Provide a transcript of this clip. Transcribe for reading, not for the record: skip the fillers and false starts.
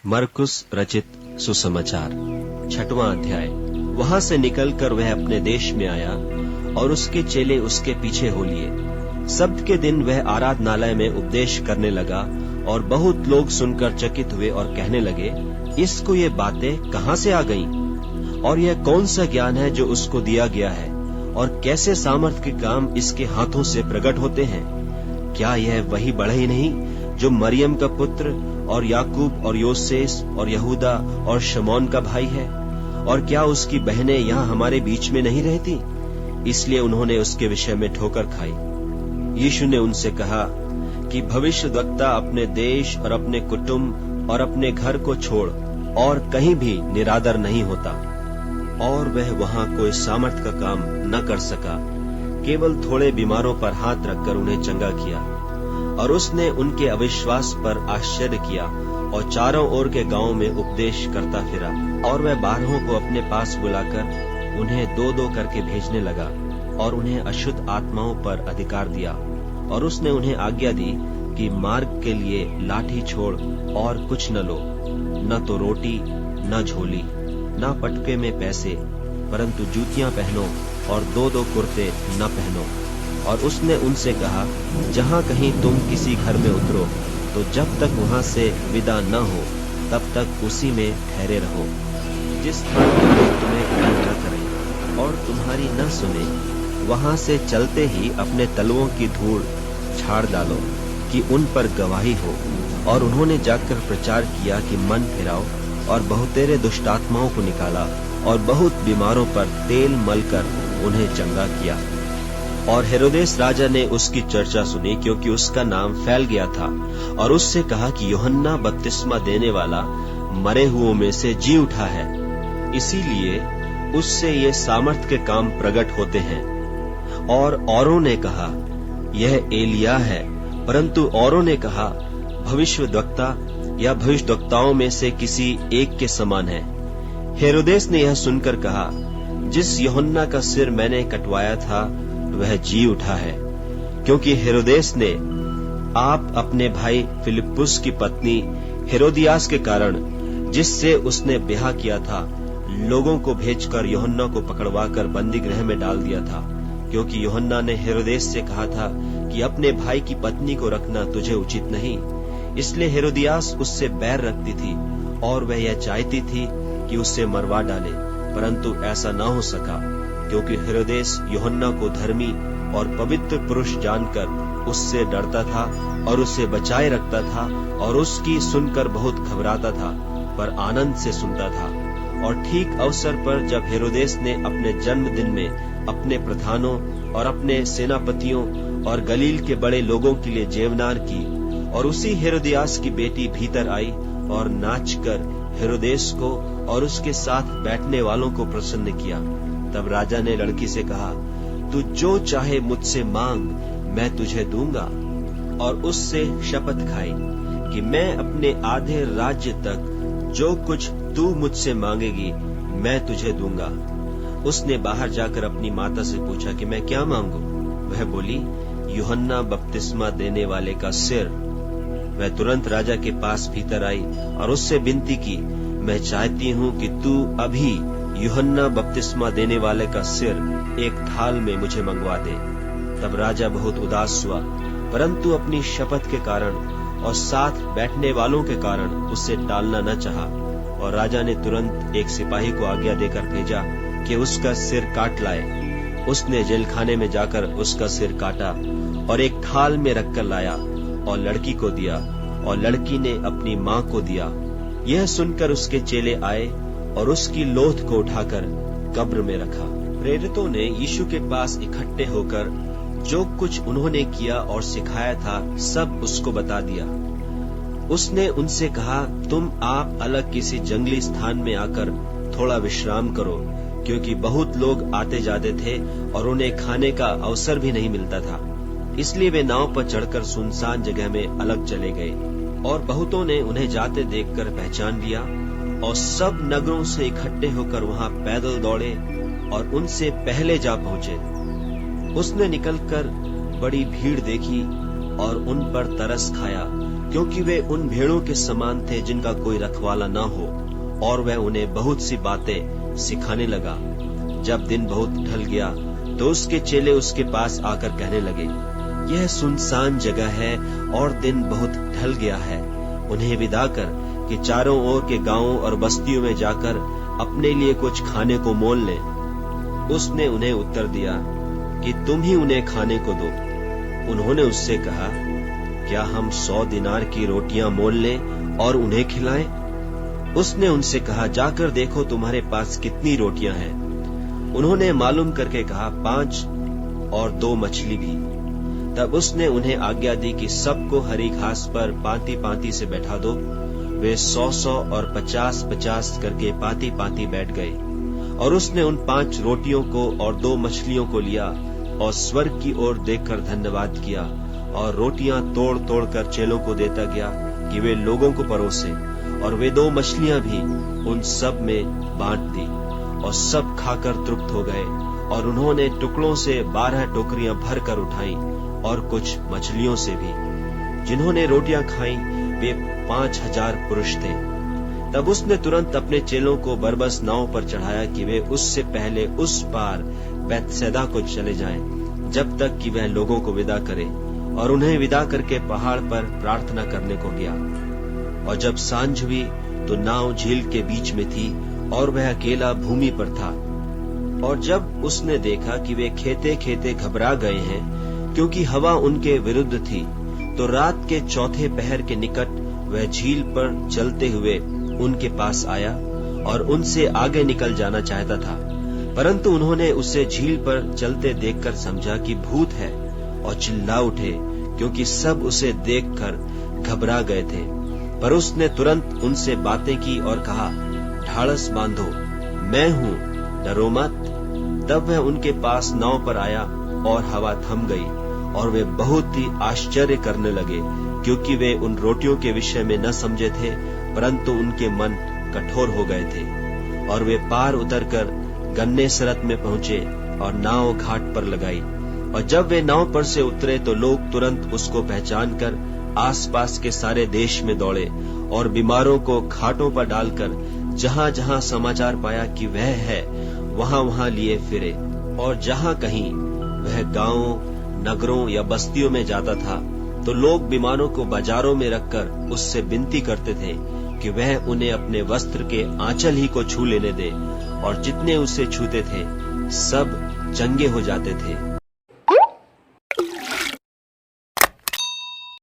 मरकुस रचित सुसमाचार 6वां अध्याय। वहां से निकलकर वह अपने देश में आया और उसके चेले उसके पीछे हो लिए। सब्त के दिन वह आराधनालय में उपदेश करने लगा और बहुत लोग सुनकर चकित हुए और कहने लगे, इसको ये बातें कहां से आ गईं? और यह कौन सा ज्ञान है जो उसको दिया गया है? और कैसे सामर्थ के काम इसके हाथों से प्रकट होते हैं? क्या यह वही बढ़ई नहीं जो मरियम का पुत्र और याकूब और योसेस और यहूदा और शमौन का भाई है? और क्या उसकी बहनें यहाँ हमारे बीच में नहीं रहती? इसलिए उन्होंने उसके विषय में ठोकर खाई। यीशु ने उनसे कहा कि भविष्यद्वक्ता अपने देश और अपने कुटुंब और अपने घर को छोड़ और कहीं भी निरादर नहीं होता। और वह वहां कोई सामर्थ का काम न कर सका, केवल थोड़े बीमारों पर हाथ रखकर उन्हें चंगा किया। और उसने उनके अविश्वास पर आश्चर्य किया और चारों ओर के गांव में उपदेश करता फिरा। और वह 12 को अपने पास बुलाकर उन्हें 2-2 करके भेजने लगा और उन्हें अशुद्ध आत्माओं पर अधिकार दिया। और उसने उन्हें आज्ञा दी कि मार्ग के लिए लाठी छोड़ और कुछ न लो, न तो रोटी, न झोली, न पटके में पैसे, परंतु जूतियां पहनो और 2-2 कुर्ते न पहनो। और उसने उनसे कहा, जहां कहीं तुम किसी घर में उतरो तो जब तक वहां से विदा न हो तब तक उसी में ठहरे रहो। जिस स्थान पर लोग तुम्हें ग्रहण न करें और तुम्हारी न सुने, वहां से चलते ही अपने तलवों की धूड़ झाड़ डालो कि उन पर गवाही हो। और उन्होंने जाकर प्रचार किया कि मन फिराओ, और बहुतेरे दुष्टात्माओं को निकाला और बहुत बीमारों पर तेल मलकर उन्हें चंगा किया। और हेरोदेस राजा ने उसकी चर्चा सुनी, क्योंकि उसका नाम फैल गया था। और उससे कहा कि यूहन्ना बपतिस्मा देने वाला मरे हुओं में से जी उठा है, इसीलिए उससे ये सामर्थ के काम प्रकट होते हैं। और औरों ने कहा, यह एलिया है, परंतु औरों ने कहा, भविष्यद्वक्ता या भविष्यद्वक्ताओं में से किसी एक के समान है। हेरोदेस ने यह सुनकर कहा, जिस यूहन्ना का सिर मैंने कटवाया था वह जी उठा है। क्योंकि हेरोदेस ने आप अपने भाई फिलिप्पुस की पत्नी हेरोदियास के कारण, जिससे उसने ब्याह किया था, लोगों को भेजकर यूहन्ना को पकड़वाकर बंदी गृह में डाल दिया था। क्योंकि यूहन्ना ने हेरोदेस से कहा था कि अपने भाई की पत्नी को रखना तुझे उचित नहीं। इसलिए हेरोदियास उससे बैर रखती थी और वह यह चाहती थी कि उससे मरवा डाले, परंतु ऐसा न हो सका, क्योंकि हेरोदेस यूहन्ना को धर्मी और पवित्र पुरुष जानकर उससे डरता था और उसे बचाए रखता था, और उसकी सुनकर बहुत घबराता था, पर आनंद से सुनता था। और ठीक अवसर पर जब हेरोदेस ने अपने जन्मदिन में अपने प्रधानों और अपने सेनापतियों और गलील के बड़े लोगों के लिए जेवनार की, और उसी हेरोदियास की बेटी भीतर आई और नाचकर हेरोदेस को और उसके साथ बैठने वालों को प्रसन्न किया। तब राजा ने लड़की से कहा, तू जो चाहे मुझसे मांग, मैं तुझे दूंगा। और उससे शपथ खाई कि मैं अपने आधे राज्य तक जो कुछ तू मुझसे मांगेगी मैं तुझे दूंगा। उसने बाहर जाकर अपनी माता से पूछा कि मैं क्या मांगू? वह बोली, यूहन्ना बपतिस्मा देने वाले का सिर। वह तुरंत राजा के पास भीतर आई और उससे विनती की, मैं चाहती हूँ कि तू अभी यूहन्ना बपतिस्मा देने वाले का सिर एक थाल में मुझे मंगवा दे। तब राजा बहुत उदास हुआ, परंतु अपनी शपथ के कारण और साथ बैठने वालों के कारण उसे टालना न चाहा। और राजा ने तुरंत एक सिपाही को आज्ञा देकर भेजा कि उसका सिर काट लाए। उसने जेलखाने में जाकर उसका सिर काटा और एक थाल में रखकर लाया और लड़की को दिया, और लड़की ने अपनी माँ को दिया। यह सुनकर उसके चेले आए और उसकी लोथ को उठाकर कब्र में रखा। प्रेरितों ने यीशु के पास इकट्ठे होकर जो कुछ उन्होंने किया और सिखाया था सब उसको बता दिया। उसने उनसे कहा, तुम आप अलग किसी जंगली स्थान में आकर थोड़ा विश्राम करो, क्योंकि बहुत लोग आते जाते थे और उन्हें खाने का अवसर भी नहीं मिलता था। इसलिए वे नाव पर चढ़कर सुनसान जगह में अलग चले गए। और बहुतों ने उन्हें जाते देखकर पहचान लिया और सब नगरों से इकट्ठे होकर वहां पैदल दौड़े और उनसे पहले जा पहुंचे। उसने निकलकर बड़ी भीड़ देखी और उन पर तरस खाया क्योंकि वे उन भेड़ों के समान थे जिनका कोई रखवाला न हो, और वह उन्हें बहुत सी बातें सिखाने लगा। जब दिन बहुत ढल गया तो उसके चेले उसके पास आकर कहने लगे, यह सुनसान जगह है और दिन बहुत ढल गया है, उन्हें विदा कर कि चारों ओर के गांवों और बस्तियों में जाकर अपने लिए कुछ खाने को मोल लें। उसने उन्हें उत्तर दिया कि तुम ही उन्हें खाने को दो। उन्होंने उससे कहा, क्या हम 100 दिनार की रोटियां मोल लें और उन्हें खिलाएं? उसने उनसे कहा, जाकर देखो तुम्हारे पास कितनी रोटियां हैं। उन्होंने मालूम करके कहा, 5 और 2 मछली भी। तब उसने उन्हें आज्ञा दी कि सबको हरी घास पर पांति पांति से बैठा दो। वे 100 और 50 करके पांति पांति बैठ गए। और उसने उन 5 रोटियों को और 2 मछलियों को लिया और स्वर्ग की ओर देखकर धन्यवाद किया और रोटियां तोड़ तोड़ कर चेलों को देता गया कि वे लोगों को परोसे। और वे 2 मछलियां भी उन सब में बांट दी और सब खाकर तृप्त हो गए। और उन्होंने टुकड़ों से 12 टोकरियां भर कर उठाई और कुछ मछलियों से भी। जिन्होंने रोटियां खाई वे 5000 पुरुष थे। तब उसने तुरंत अपने चेलों को बरबस नाव पर चढ़ाया कि वे उससे पहले उस पार बैतसैदा को चले जाएं, जब तक कि वह लोगों को विदा करे। और उन्हें विदा करके पहाड़ पर प्रार्थना करने को गया। और जब सांझ हुई तो नाव झील के बीच में थी और वह अकेला भूमि पर था। और जब उसने देखा कि वे खेते खेते घबरा गए हैं, क्योंकि हवा उनके विरुद्ध थी, तो रात के 4थे पहर के निकट वह झील पर चलते हुए उनके पास आया और उनसे आगे निकल जाना चाहता था। परंतु उन्होंने उसे झील पर चलते देखकर समझा कि भूत है और चिल्ला उठे, क्योंकि सब उसे देखकर घबरा गए थे। पर उसने तुरंत उनसे बातें की और कहा, ढाढ़स बांधो, मैं हूं, डरो मत। तब वह उनके पास नाव पर आया और हवा थम गई और वे बहुत ही आश्चर्य करने लगे, क्योंकि वे उन रोटियों के विषय में न समझे थे, परंतु उनके मन कठोर हो गए थे। और वे पार उतरकर गन्नेसरत में पहुंचे और नाव घाट पर लगाई। और जब वे नाव पर से उतरे तो लोग तुरंत उसको पहचान कर आसपास के सारे देश में दौड़े और बीमारों को घाटों पर डालकर जहां जहां समाचार पाया कि वह है, वहां वहां लिए फिरे। और जहां कहीं वह गांवों, नगरों या बस्तियों में जाता था तो लोग बीमारों को बाजारों में रखकर उससे विनती करते थे कि वह उन्हें अपने वस्त्र के आंचल ही को छू लेने दे। और जितने उसे छूते थे सब चंगे हो जाते थे।